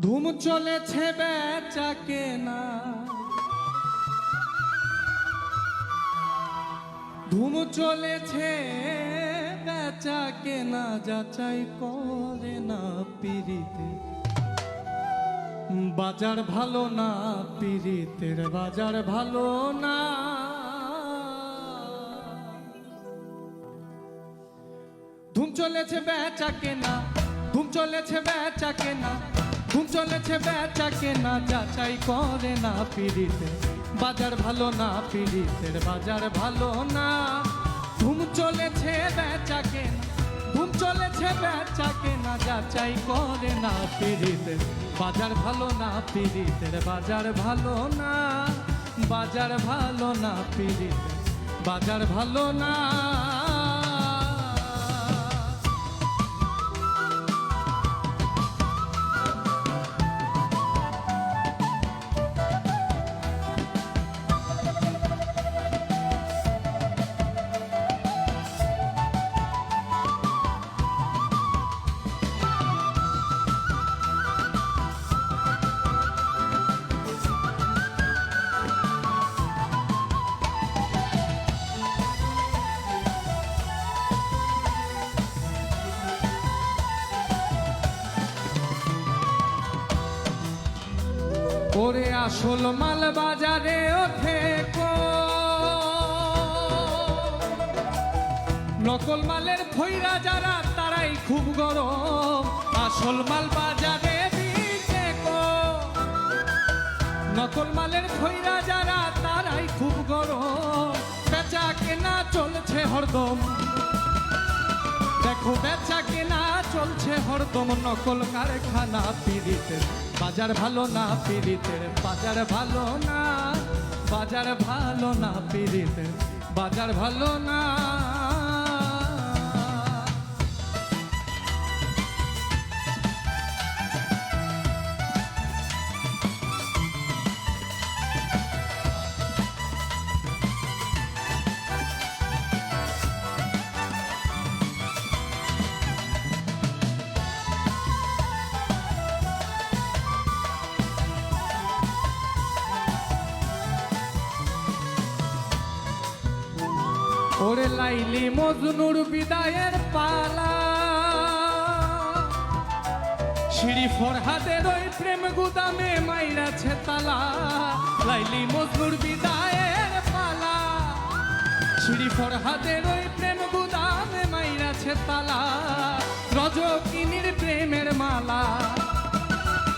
ধুম চলেছে বেচা কেনা, ধুম চলেছে বেচা কেনা, যাচাই করে না পিরিতে বাজার ভালো না, পিরিতের বাজার ভালো না। ধুম চলেছে বেচা কেনা, ধুম চলেছে বেচা কেনা, ধুম চলেছে বেচা কেনা, যাচাই করে না পিরিতে বাজার ভালো না, পিরিতের বাজার ভালো না। ধুম চলেছে বেচা কেনা, ধুম চলেছে বেচা কেনা, যাচাই করে না পিরিতে বাজার ভালো না, পিরিতের বাজার ভালো না, বাজার ভালো না, পিরিতের বাজার ভালো না। ওরে আসল মাল বাজারে ওঠে কো, নকল মালের খইরা যারা তারাই খুব গরম, আসল মাল বাজারে বিকে কো, নকল মালের খইরা যারা তারাই খুব গরম। বেচা কেনা চলছে হরদম, দেখো বেচা কেনা চলছে হরদম, নকল কারখানা পিরিতের বাজার ভালো না, পিরিতের বাজার ভালো না, বাজার ভালো না, পিরিতের বাজার ভালো না। ওরে লাইলি মজনুর বিদায়ের পালা, সিঁড়ি ফরহাদের ওই প্রেম গুদামে মাইরাছে তালা, লাইলি মজনুর বিদায়ের পালা, সিঁড়ি ফরহাদের ওই প্রেম গুদামে মাইরাছে তালা, রজকিনীর প্রেমের মালা।